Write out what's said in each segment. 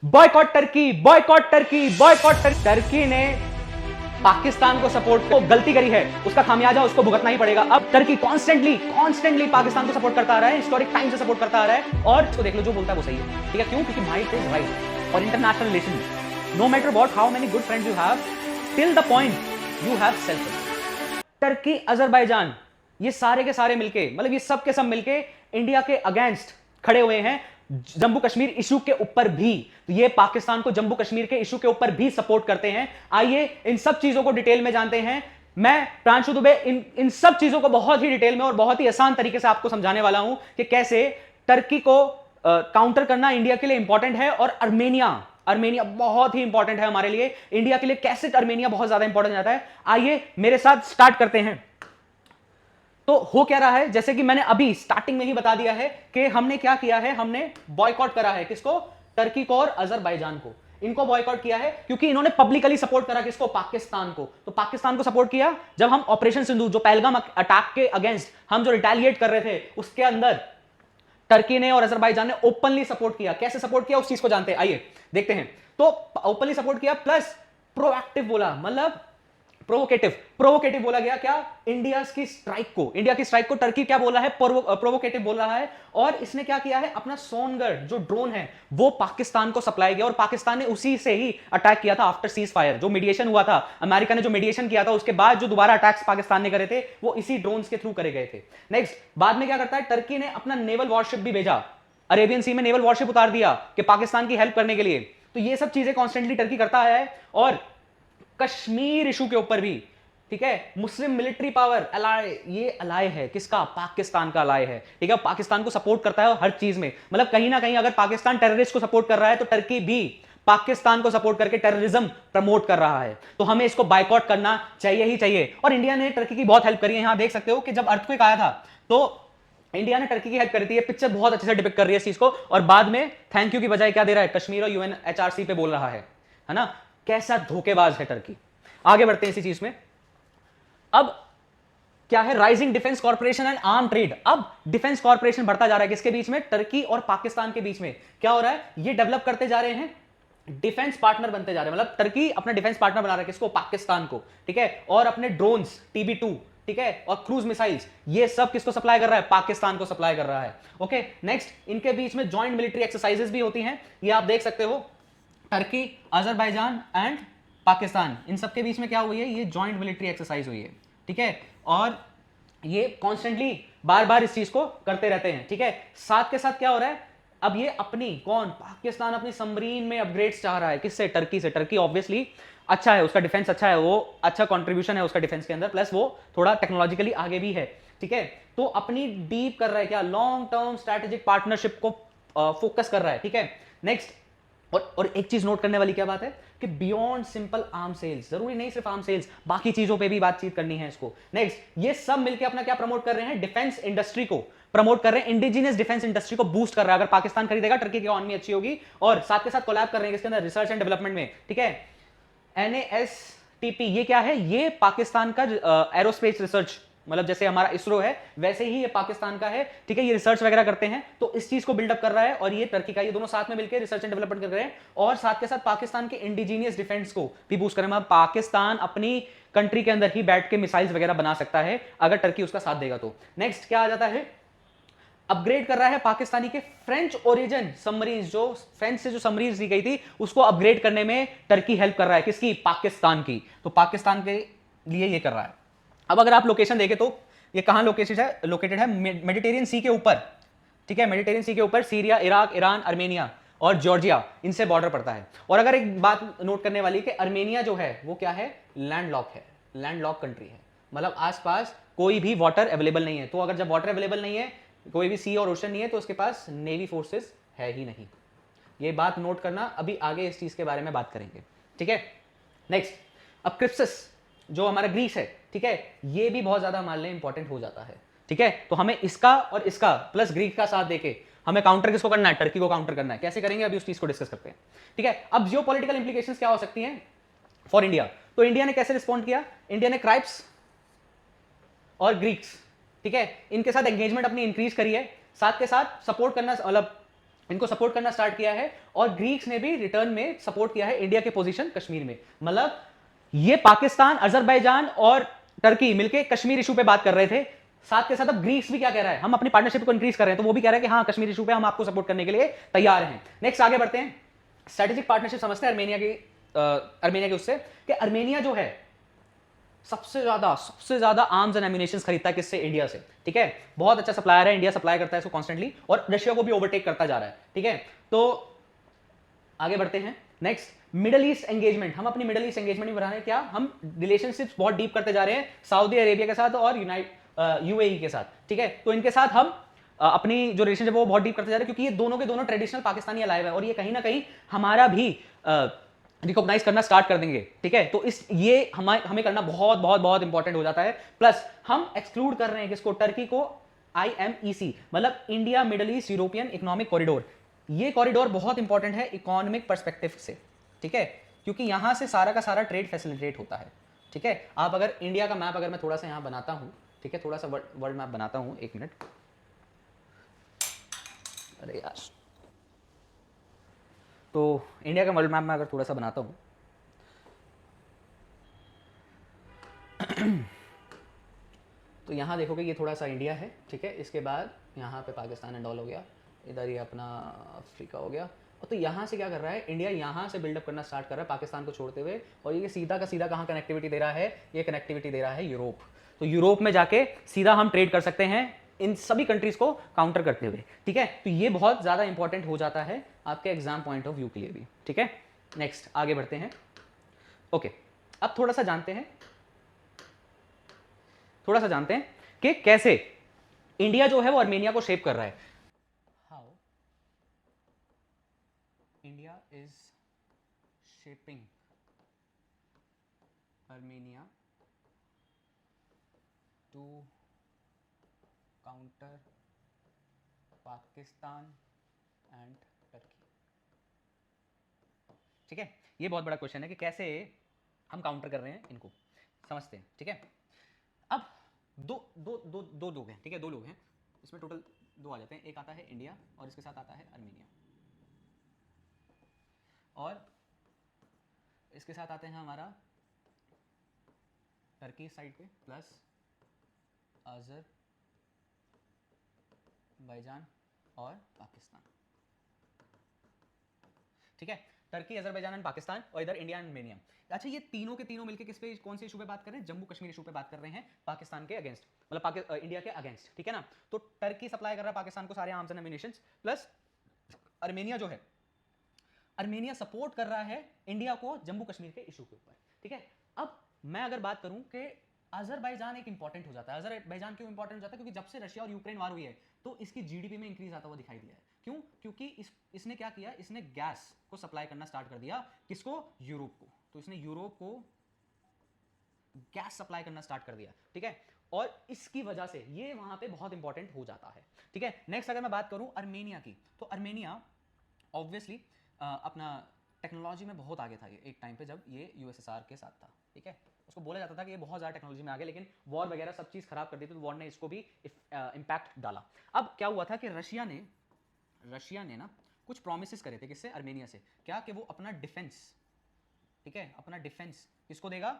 Boycott Turkey, boycott Turkey, boycott Turkey. Turkey ने पाकिस्तान को support को गलती करी है, उसका खामियाजा उसको भुगतना ही पड़ेगा। अब टर्की कॉन्स्टेंटली पाकिस्तान को सपोर्ट करता आ रहा है, हिस्टोरिक टाइम से सपोर्ट करता आ रहा है, और इसको देख लो, जो बोलता है वो सही है। ठीक है, क्यों? क्योंकि माइट इज राइट। और international relation, no matter what how many good friends you have, till the point you have self. Turkey, Azerbaijan, ये सारे के सारे मिलके, मतलब ये सब के सब मिलके इंडिया के अगेंस्ट खड़े हुए हैं जम्मू कश्मीर इशू के ऊपर भी। तो ये पाकिस्तान को जम्मू कश्मीर के इशू के ऊपर भी सपोर्ट करते हैं। आइए इन सब चीजों को डिटेल में जानते हैं। मैं प्रांशु दुबे इन सब चीजों को बहुत ही डिटेल में और बहुत ही आसान तरीके से आपको समझाने वाला हूं कि कैसे टर्की को काउंटर करना इंडिया के लिए इंपॉर्टेंट है, और अर्मेनिया बहुत ही इंपॉर्टेंट है हमारे लिए। इंडिया के लिए कैसे अर्मेनिया बहुत ज्यादा इंपॉर्टेंट जाता है, आइए मेरे साथ स्टार्ट करते हैं। तो हो क्या रहा है, जैसे कि मैंने अभी स्टार्टिंग में ही बता दिया है कि हमने क्या किया है, हमने बॉयकॉट करा है। किसको? टर्की को और अजरबैजान को। इनको बॉयकॉट किया है क्योंकि इन्होंने पब्लिकली सपोर्ट करा किसको? पाकिस्तान को। तो पाकिस्तान को सपोर्ट किया जब हम ऑपरेशन सिंधु, जो पहलगाम अटैक के अगेंस्ट हम जो रिटेलिएट कर रहे थे, उसके अंदर टर्की ने और अजरबैजान ने ओपनली सपोर्ट किया। कैसे सपोर्ट किया उस चीज को जानते हैं, आइए देखते हैं। तो ओपनली सपोर्ट किया प्लस प्रोएक्टिव बोला, मतलब प्रोवोकेटिव बोला गया। क्या? इंडिया की स्ट्राइक को टर्की क्या बोला है? प्रोवोकेटिव बोल रहा है। और इसने क्या किया है, अपना सोनगढ़ जो ड्रोन है वो पाकिस्तान को सप्लाई किया, और पाकिस्तान ने उसी से ही अटैक किया था आफ्टर सीज फायर। जो मीडिएशन हुआ था, अमेरिका ने जो मीडिएशन किया था, उसके बाद जो दोबारा अटैक्स पाकिस्तान ने करे थे वो इसी ड्रोन्स के थ्रू करे गए थे। नेक्स्ट, बाद में क्या करता है, टर्की ने अपना नेवल वॉरशिप भी भेजा, अरेबियन सी में नेवल वॉरशिप उतार दिया कि पाकिस्तान की हेल्प करने के लिए। तो ये सब चीजें कॉन्स्टेंटली टर्की करता आया है। और कश्मीर इशू के ऊपर भी, ठीक है, मुस्लिम मिलिट्री पावर अलाय, ये अलाय है किसका? पाकिस्तान का अलाय है। ठीक है, पाकिस्तान को सपोर्ट करता है हर चीज में। मतलब कहीं ना कहीं अगर पाकिस्तान टेररिस्ट को सपोर्ट कर रहा है तो टर्की भी पाकिस्तान को सपोर्ट करके टेररिज्म प्रमोट कर रहा है। तो हमें इसको बायकॉट करना चाहिए ही चाहिए। और इंडिया ने टर्की की बहुत हेल्प करी है। यहां देख सकते हो कि जब अर्थक्वेक आया था तो इंडिया ने टर्की की हेल्प करी थी। ये पिक्चर बहुत अच्छे से डिपिक्ट कर रही है इस चीज को। और बाद में थैंक यू की बजाय क्या दे रहा है? कश्मीर और यूएनएचआरसी पे बोल रहा है ना? कैसा धोखेबाज है टर्की। आगे बढ़ते हैं इसी चीज में। अब क्या है, rising defence corporation and arm trade. अब डिफेंस कॉर्पोरेशन बढ़ता जा रहा है किसके बीच में? टर्की और पाकिस्तान के बीच में। क्या हो रहा है, ये डेवलप करते जा रहे हैं, डिफेंस पार्टनर बनते जा रहे हैं। मतलब टर्की अपना डिफेंस पार्टनर बना रहा है किसको? पाकिस्तान को। ठीक है, और अपने ड्रोन्स TB2, ठीक है, और क्रूज मिसाइल्स, ये सब किसको सप्लाई कर रहा है? पाकिस्तान को सप्लाई कर रहा है। ओके, नेक्स्ट, इनके बीच में जॉइंट मिलिट्री एक्सरसाइजेस भी होती हैं। ये आप देख सकते हो, टर्की, अजरबैजान एंड पाकिस्तान, इन सबके बीच में क्या हुई है? ये जॉइंट मिलिट्री एक्सरसाइज हुई है। ठीक है, और ये कॉन्स्टेंटली बार बार इस चीज को करते रहते हैं। ठीक है, साथ के साथ क्या हो रहा है, अब ये अपनी पाकिस्तान अपनी सबमरीन में अपग्रेड्स चाह रहा है। किससे? टर्की से। टर्की ऑब्वियसली अच्छा है, उसका डिफेंस अच्छा है, वो अच्छा कंट्रीब्यूशन है उसका डिफेंस के अंदर, प्लस वो थोड़ा टेक्नोलॉजिकली आगे भी है। ठीक है, तो अपनी डीप कर रहा है क्या? लॉन्ग टर्म स्ट्रेटेजिक पार्टनरशिप को फोकस कर रहा है। ठीक है, नेक्स्ट, और एक चीज नोट करने वाली क्या बात है कि बियॉन्ड सिंपल आर्म सेल्स, जरूरी नहीं सिर्फ आर्म सेल्स, बाकी चीजों पे भी बातचीत करनी है इसको। नेक्स्ट, ये सब मिलकर अपना क्या प्रमोट कर रहे हैं? डिफेंस इंडस्ट्री को प्रमोट कर रहे हैं, इंडिजिनियस डिफेंस इंडस्ट्री को बूस्ट कर रहा है। अगर पाकिस्तान खरीदेगा, टर्की की इकोनॉमी अच्छी होगी। और साथ के साथ कोलैब कर रहे हैं किसके अंदर? रिसर्च एंड डेवलपमेंट में। ठीक है, NASTP, ये क्या है? ये पाकिस्तान का एरोस्पेस रिसर्च, मतलब जैसे हमारा इसरो है वैसे ही ये पाकिस्तान का है। ठीक है, ये रिसर्च वगैरह करते हैं, तो इस चीज को बिल्डअप कर रहा है। और ये टर्की का, ये दोनों साथ में मिलकर रिसर्च एंड डेवलपमेंट कर रहे हैं। और साथ के साथ पाकिस्तान के इंडिजीनियस डिफेंस को भी बूस्ट कर रहे हैं। मतलब पाकिस्तान अपनी कंट्री के अंदर ही बैठ के मिसाइल्स वगैरह बना सकता है अगर टर्की उसका साथ देगा तो। नेक्स्ट क्या आ जाता है, अपग्रेड कर रहा है पाकिस्तानी के फ्रेंच ओरिजिन सबमरीन्स, जो फ्रेंच से जो सबमरीन्स दी गई थी उसको अपग्रेड करने में टर्की हेल्प कर रहा है। किसकी? पाकिस्तान की। तो पाकिस्तान के लिए ये कर रहा है। अब अगर आप लोकेशन देखें तो ये कहां लोकेटेड है? मेडिटेरियन सी के ऊपर। ठीक है, मेडिटेरियन सी के ऊपर सीरिया, इराक, ईरान, अर्मेनिया और जॉर्जिया, इनसे बॉर्डर पड़ता है। और अगर एक बात नोट करने वाली कि अर्मेनिया जो है वो क्या है? लैंडलॉक है, लैंडलॉक कंट्री है। मतलब आसपास कोई भी वाटर अवेलेबल नहीं है। तो अगर जब वाटर अवेलेबल नहीं है, कोई भी सी और ओशन नहीं है, तो उसके पास नेवी फोर्सेस है ही नहीं। ये बात नोट करना, अभी आगे इस चीज के बारे में बात करेंगे। ठीक है, नेक्स्ट, अब क्रिप्सस जो हमारा ग्रीस है, ठीक है, ये भी बहुत ज्यादा हमारे लिए इंपॉर्टेंट हो जाता है। ठीक है, तो हमें इसका और इसका प्लस ग्रीक का साथ देके हमें काउंटर किसको करना है? टर्की को काउंटर करना है। कैसे करेंगे अभी उस चीज को डिस्कस करते हैं। ठीक है, अब जियोपॉलिटिकल इंप्लीकेशंस क्या हो सकती हैं फॉर इंडिया। तो इंडिया ने कैसे रिस्पॉन्ड किया? इंडिया ने क्राइप्स और ग्रीक्स, ठीक है, इनके साथ एंगेजमेंट अपनी इंक्रीज करी है। साथ के साथ सपोर्ट करना, मतलब इनको सपोर्ट करना स्टार्ट किया है, और ग्रीक्स ने भी रिटर्न में सपोर्ट किया है इंडिया के पोजीशन कश्मीर में। मतलब ये पाकिस्तान, अजरबैजान और टर्की मिलके कश्मीर इशू पे बात कर रहे थे, साथ के साथ अब ग्रीस भी क्या कह रहा है, हम अपनी पार्टनरशिप को इंक्रीज कर रहे हैं, तो वो भी कह रहा है कि हाँ कश्मीर इशू पे हम आपको सपोर्ट करने के लिए तैयार हैं। नेक्स्ट आगे बढ़ते हैं, स्ट्रेटेजिक पार्टनरशिप समझते हैं अर्मेनिया के उससे, कि अर्मेनिया जो है सबसे ज्यादा आर्म्स एंड एम्यूनेशंस खरीदता है किससे, इंडिया से। ठीक है, बहुत अच्छा सप्लायर है, इंडिया सप्लाई करता है इसको कॉन्स्टेंटली, और रशिया को भी ओवरटेक करता जा रहा है। ठीक है, तो आगे बढ़ते हैं। Next, middle east engagement. हम अपनी मिडल ईस्ट एंगेजमेंट में बढ़ा रहे हैं, क्या हम रिलेशनशिप्स बहुत डीप करते जा रहे हैं सऊदी अरेबिया के साथ और यूएई के साथ। ठीक है, तो इनके साथ हम अपनी जो रिलेशनशिप वो बहुत डीप करते जा रहे हैं, क्योंकि ये दोनों के दोनों ट्रेडिशनल पाकिस्तानी अलाइव है, और ये कहीं ना कहीं हमारा भी रिकॉग्नाइज करना स्टार्ट कर देंगे। ठीक है, तो इस ये हमें करना बहुत बहुत बहुत इंपॉर्टेंट हो जाता है। प्लस हम एक्सक्लूड कर रहे हैं किसको, टर्की को, IMEC मतलब India middle east European economic corridor. ये कॉरिडोर बहुत इंपॉर्टेंट है इकोनॉमिक पर्सपेक्टिव से। ठीक है, क्योंकि यहां से सारा का सारा ट्रेड फैसिलिटेट होता है। ठीक है, आप अगर इंडिया का मैप अगर मैं थोड़ा सा यहां बनाता हूं, ठीक है, थोड़ा सा वर्ल्ड मैप बनाता हूं, एक मिनट, अरे यार, तो इंडिया का वर्ल्ड मैप में अगर थोड़ा सा बनाता हूं तो यहाँ देखोगे ये थोड़ा सा इंडिया है। ठीक है, इसके बाद यहाँ पे पाकिस्तान एंड ऑल हो गया, इधर ये अपना अफ्रीका हो गया, और तो यहाँ से क्या कर रहा है, इंडिया यहाँ से बिल्डअप करना स्टार्ट कर रहा है पाकिस्तान को छोड़ते हुए, और ये सीधा का सीधा कहाँ कनेक्टिविटी दे रहा है, ये कनेक्टिविटी दे रहा है यूरोप। तो यूरोप में जाके सीधा हम ट्रेड कर सकते हैं इन सभी कंट्रीज को काउंटर करते हुए। ठीक है, तो ये बहुत ज़्यादा इंपॉर्टेंट हो जाता है आपके एग्जाम पॉइंट ऑफ व्यू के लिए भी। ठीक है, नेक्स्ट आगे बढ़ते हैं। ओके, अब थोड़ा सा जानते हैं कि कैसे इंडिया जो है वो अर्मेनिया को शेप कर रहा है। How India is shaping Armenia to counter Pakistan and Turkey. ठीक है, ये बहुत बड़ा क्वेश्चन है कि कैसे हम काउंटर कर रहे हैं, इनको समझते हैं। ठीक है, अब दो लोग हैं। ठीक है, दो लोग हैं, इसमें टोटल दो आ जाते हैं, एक आता है इंडिया और इसके साथ आता है अर्मेनिया, और इसके साथ आते हैं हमारा टर्की साइड पे प्लस अजरबैजान और पाकिस्तान। ठीक है, टर्की, अजरबैजान एंड पाकिस्तान, और इधर इंडिया एंड अर्मेनिया। अच्छा, ये तीनों के तीनों मिलकर किस पे, कौन से इशू पे बात कर रहे हैं, जम्मू कश्मीर इशू पे बात कर रहे हैं, पाकिस्तान के अगेंस्ट, मतलब इंडिया के अगेंस्ट। ठीक है ना, तो टर्की सप्लाई कर रहा है पाकिस्तान को सारे arms and ammunitions, plus Armenia जो है, अर्मेनिया सपोर्ट कर रहा है इंडिया को जम्मू कश्मीर के इशू के ऊपर। ठीक है, अब मैं अगर बात करूं कि अजरबैजान एक इंपॉर्टेंट हो जाता है। अजरबैजान क्यों इंपॉर्टेंट हो जाता है, क्योंकि जब से रशिया और यूक्रेन वार हुई है तो इसकी जीडीपी में इंक्रीज आता हुआ दिखाई दिया है। क्यों, क्योंकि इसने क्या किया, इसने गैस को सप्लाई करना स्टार्ट कर दिया, किसको, यूरोप को। तो इसने यूरोप को गैस सप्लाई करना स्टार्ट कर दिया। ठीक है, और इसकी वजह से ये वहां पे बहुत इंपॉर्टेंट हो जाता है। ठीक है, नेक्स्ट अगर मैं बात करूं अर्मेनिया की, तो अर्मेनिया ऑब्वियसली अपना टेक्नोलॉजी में बहुत आगे था ये एक टाइम पे, जब ये यूएसएसआर के साथ था। ठीक है, उसको बोला जाता था कि ये बहुत ज़्यादा टेक्नोलॉजी में आगे, लेकिन वॉर वगैरह सब चीज़ खराब कर दी थी, तो वॉर ने इसको भी इम्पैक्ट डाला। अब क्या हुआ था कि रशिया ने ना कुछ प्रोमिस करे थे, किससे, अर्मेनिया से, क्या कि वो अपना डिफेंस, ठीक है, अपना डिफेंस किसको देगा,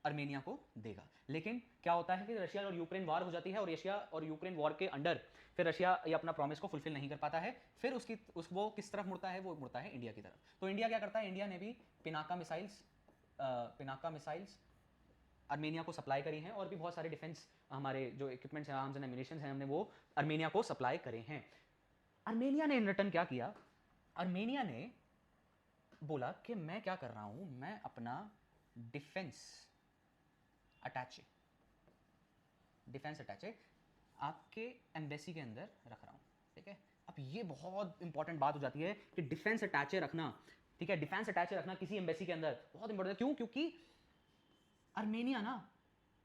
अर्मेनिया को देगा। लेकिन क्या होता है कि रशिया और यूक्रेन वॉर हो जाती है, और रशिया और यूक्रेन वॉर के अंडर फिर रशिया ये अपना प्रॉमिस को फुलफिल नहीं कर पाता है, फिर वो किस तरफ मुड़ता है, वो मुड़ता है इंडिया की तरफ। तो इंडिया क्या करता है, इंडिया ने भी पिनाका मिसाइल्स अर्मेनिया को सप्लाई करी हैं, और भी बहुत सारे डिफेंस हमारे जो इक्विपमेंट्स हैं, आर्म्स एंड एम्यूनिशंस हैं, हमने वो अर्मेनिया को सप्लाई करे हैं। अर्मेनिया ने इन रिटर्न क्या किया, अर्मेनिया ने बोला कि मैं क्या कर रहा हूं, मैं अपना डिफेंस अटैचे आपके एम्बेसी के अंदर रख रहा हूं। ठीक है, अब ये बहुत इंपॉर्टेंट बात हो जाती है कि डिफेंस अटैचे रखना, ठीक है, डिफेंस अटैचे रखना किसी एम्बेसी के अंदर बहुत इंपॉर्टेंट है। क्यों, क्योंकि अर्मेनिया ना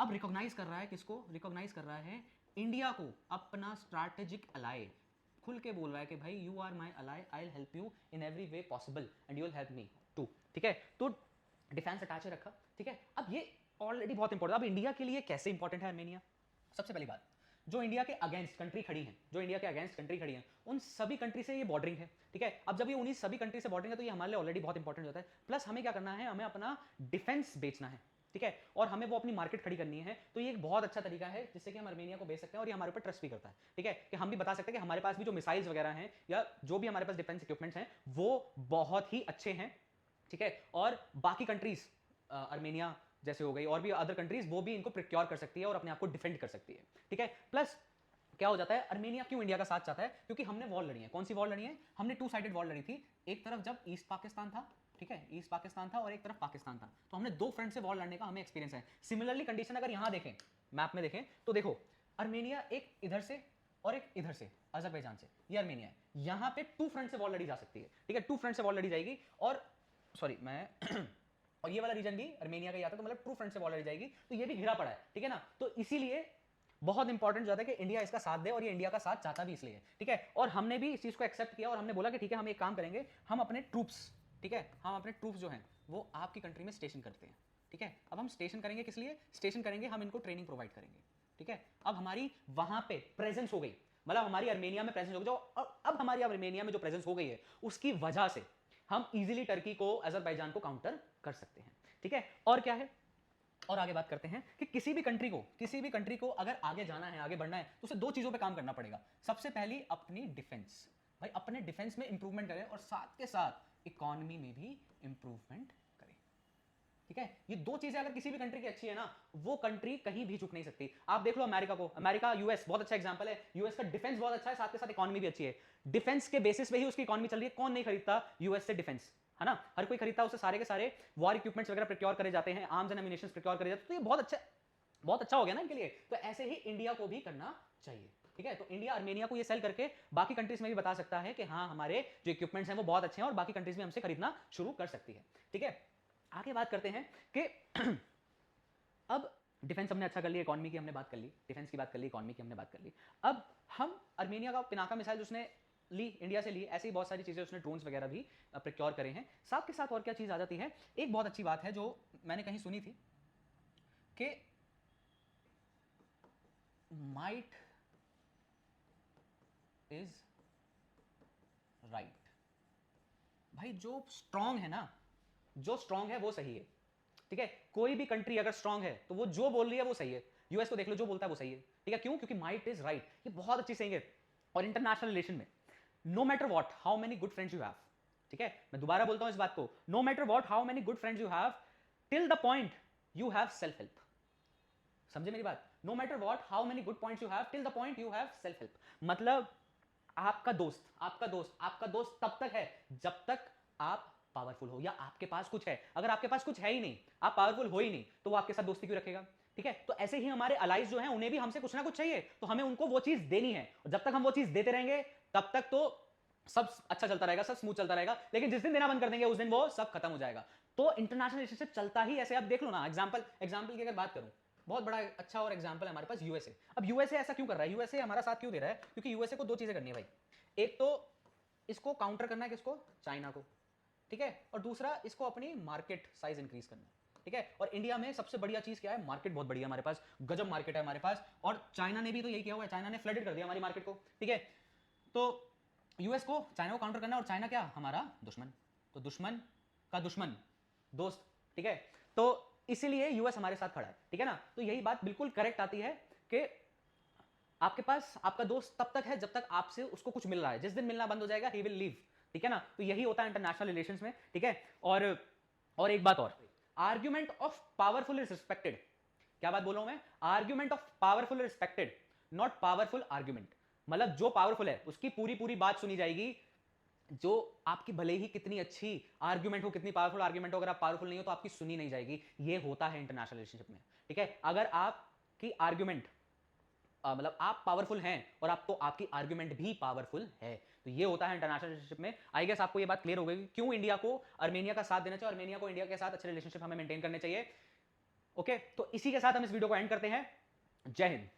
अब रिकॉग्नाइज कर रहा है, किसको रिकॉग्नाइज कर रहा है, इंडिया को अपना स्ट्रैटेजिक अलाई, खुल के बोल रहा है कि भाई you are my ally, I will help you in every way possible and you will help me too. ठीक है, तो डिफेंस अटैचे रखा। ठीक है, अब ये ऑलरेडी बहुत इंपॉर्टेंट। अब इंडिया के लिए कैसे इंपॉर्टेंट है अर्मेनिया, सबसे पहली बात, जो इंडिया के अगेंस्ट कंट्री खड़ी हैं, जो इंडिया के अगेंस्ट कंट्री खड़ी हैं, उन सभी कंट्री से ये बॉर्डरिंग है, ठीक है। अब जब ये उन्हीं सभी कंट्री से बॉर्डरिंग है तो ये हमारे लिए ऑलरेडी बहुत इंपॉर्टेंट होता है। प्लस हमें क्या करना है, हमें अपना डिफेंस बेचना है, ठीक है, और हमें वो अपनी मार्केट खड़ी करनी है। तो ये एक बहुत अच्छा तरीका है जिससे कि हम आर्मेनिया को बेच सकते हैं और ये हमारे ऊपर ट्रस्ट भी करता है, ठीक है, कि हम भी बता सकते हैं कि हमारे पास भी जो मिसाइल्स वगैरह हैं या जो भी हमारे पास डिफेंस इक्विपमेंट्स हैं वो बहुत ही अच्छे हैं, ठीक है। और बाकी कंट्रीज आर्मेनिया जैसे हो गई और भी अदर कंट्रीज वो भी इनको प्रिक्योर कर सकती है और अपने आप को डिफेंड कर सकती है, ठीक है। प्लस क्या हो जाता है, आर्मेनिया क्यों इंडिया का साथ चाहता है, क्योंकि हमने वॉर लड़ी है। कौन सी वॉर लड़ी है, हमने टू साइडेड वॉर लड़ी थी। एक तरफ जब ईस्ट पाकिस्तान था, ठीक है, ईस्ट पाकिस्तान था और एक तरफ पाकिस्तान था, तो हमने दो फ्रंट से वॉर लड़ने का हमें एक्सपीरियंस है। सिमिलरली कंडीशन अगर यहां देखें, मैप में देखें तो देखो आर्मेनिया एक इधर से और एक इधर से, अजरबैजान से, ये आर्मेनिया है। यहां पे टू फ्रंट से वॉर लड़ी जा सकती है, ठीक है, टू फ्रंट से वॉर लड़ी जाएगी। और सॉरी मैं और ये वाला रीजन भी आर्मेनिया का ही आता है, तो मतलब टू फ्रंट से वॉर लड़ी जाएगी, तो ये भी घिरा पड़ा है, ठीक है ना। तो इसीलिए बहुत इंपॉर्टेंट जाता है कि इंडिया इसका साथ दे और ये इंडिया का साथ चाहता भी इसलिए, ठीक है। और हमने भी इस चीज को एक्सेप्ट किया और हमने बोला कि ठीक है हम एक काम करेंगे, हम अपने ट्रूप्स, ठीक है, हम अपने ट्रूप्स जो हैं वो आपकी कंट्री में स्टेशन करते हैं, ठीक है। अब हम स्टेशन करेंगे किस लिए, स्टेशन करेंगे हम इनको ट्रेनिंग प्रोवाइड करेंगे, ठीक है। अब हमारी वहां पे प्रेजेंस हो गई, मतलब हमारी आर्मेनिया में प्रेजेंस हो गई, जो अब हमारी आर्मेनिया में जो प्रेजेंस हो गई है उसकी वजह से हम इजीली टर्की को, अजरबैजान को काउंटर कर सकते हैं, ठीक है। और क्या है, और आगे बात करते हैं कि किसी भी कंट्री को अगर आगे जाना है, आगे बढ़ना है, तो उसे दो चीजों पे काम करना पड़ेगा। सबसे पहली अपनी डिफेंस, भाई अपने डिफेंस में इंप्रूवमेंट करें और साथ के साथ इकोनॉमी में भी इंप्रूवमेंट करें, ठीक है। ये दो चीजें अगर किसी भी कंट्री की अच्छी है ना, वो कंट्री कहीं भी झुक नहीं सकती। आप देख लो अमेरिका को, अमेरिका, यूएस बहुत अच्छा एग्जांपल है। यूएस का डिफेंस बहुत अच्छा है, साथ के साथ इकोनॉमी भी अच्छी है। डिफेंस के बेसिस पे ही उसकी इकोनॉमी चल रही है। कौन नहीं खरीदता यूएस से डिफेंस, है ना, हर कोई खरीदता है उससे। सारे के सारे वॉर इक्विपमेंट्स वगैरह प्रिक्योर करे जाते हैं, आर्म्स एंड एम्युनिशंस प्रिक्योर करे जाते हैं। तो ये बहुत अच्छा हो गया ना इनके लिए। तो ऐसे ही इंडिया को भी करना चाहिए, ठीक है। तो इंडिया आर्मेनिया को ये सेल करके बाकी कंट्रीज में भी बता सकता है कि हाँ हमारे जो इक्विपमेंट्स हैं वो बहुत अच्छे हैं और बाकी कंट्रीज भी हमसे खरीदना शुरू कर सकती है, ठीक है। आगे बात करते हैं कि अब डिफेंस हमने अच्छा कर लिया, इकोनॉमी की हमने बात कर ली, डिफेंस की बात कर ली, इकोनॉमी की हमने बात कर ली। अब हम आर्मेनिया का पिनाका मिसाइल उसने ली, इंडिया से ली, ऐसी बहुत सारी चीजें उसने ड्रोन्स वगैरह भी प्रिक्योर करे हैं। साथ के साथ और क्या चीज आ जाती है, एक बहुत अच्छी बात है जो मैंने कहीं सुनी थी कि माइट इज राइट। भाई जो स्ट्रांग है ना, जो स्ट्रांग है वो सही है, ठीक है। कोई भी कंट्री अगर स्ट्रांग है तो वो जो बोल रही है वो सही है। यूएस को देख लो, जो बोलता है वो सही है, ठीक है। क्यों, क्योंकि माइट इज राइट, ये बहुत अच्छी सही है। और इंटरनेशनल रिलेशन में no matter what how many good friends you have, ठीक है, मैं दोबारा बोलता हूं इस बात को, no matter what how many good friends you have till the point you have self help. समझे मेरी बात, no matter what how many good points you have till the point you have self help. मतलब आपका दोस्त तब तक है जब तक आप पावरफुल हो या आपके पास कुछ है। अगर आपके पास कुछ है ही नहीं, आप पावरफुल हो ही नहीं, तो वो आपके साथ दोस्ती क्यों रखेगा, ठीक है। तो ऐसे ही हमारे अलाइज जो हैं उन्हें भी हमसे कुछ ना कुछ चाहिए, तो हमें उनको वो चीज देनी है। और जब तक हम वो चीज देते रहेंगे तब तक तो सब अच्छा चलता रहेगा, सब स्मूथ चलता रहेगा। लेकिन जिस दिन देना बंद कर देंगे उस दिन वो सब खत्म हो जाएगा। तो इंटरनेशनल रिलेशनशिप चलता ही ऐसे। आप देख लो ना, एग्जाम्पल की अगर बात करूं, बहुत बड़ा अच्छा और एग्जाम्पल है हमारे पास यूएसए। अब यूएसए ऐसा क्यों कर रहा है, यूएसए हमारा साथ क्यों दे रहा है, क्योंकि यूएसए को दो चीजें करनी है भाई। एक तो इसको काउंटर करना है, किसको, चाइना को, ठीक है। और दूसरा इसको अपनी मार्केट साइज इंक्रीज करना है, ठीक है। और इंडिया में सबसे बढ़िया चीज क्या है, मार्केट बहुत बढ़िया हमारे पास, गजब मार्केट है हमारे पास। और चाइना ने भी तो यही किया हुआ है, चाइना ने फ्लडेड कर दिया हमारी मार्केट को, ठीक है। तो यूएस को, चाइना को काउंटर करना है, और चाइना क्या, हमारा दुश्मन। तो दुश्मन का दुश्मन दोस्त, ठीक है। तो इसीलिए यूएस हमारे साथ खड़ा है, ठीक है ना। तो यही बात बिल्कुल करेक्ट आती है कि आपके पास आपका दोस्त तब तक है जब तक आपसे उसको कुछ मिल रहा है। जिस दिन मिलना बंद हो जाएगा ही विल लीव, ठीक है ना। तो यही होता है इंटरनेशनल रिलेशंस में, ठीक है। और एक बात और, argument of powerful is respected. क्या बात बोल रहा हूं मैं, argument of powerful respected, not powerful argument. मतलब जो पावरफुल है उसकी पूरी पूरी बात सुनी जाएगी। जो आपकी भले ही कितनी अच्छी आर्ग्यूमेंट हो, कितनी पावरफुल आर्ग्यूमेंट हो, अगर आप पावरफुल नहीं हो तो आपकी सुनी नहीं जाएगी। ये होता है इंटरनेशनल रिलेशनशिप में, ठीक है। अगर आपकी आर्ग्यूमेंट मतलब आप पावरफुल हैं और आप तो आपकी आर्ग्यूमेंट भी पावरफुल है, तो ये होता है इंटरनेशनल रिलेशनशिप में। आई गेस आपको ये बात क्लियर हो गई क्यों इंडिया को आर्मेनिया का साथ देना चाहिए, आर्मेनिया को इंडिया के साथ अच्छे रिलेशनशिप हमें मेंटेन करने चाहिए। ओके, तो इसी के साथ हम इस वीडियो को एंड करते हैं। जय हिंद।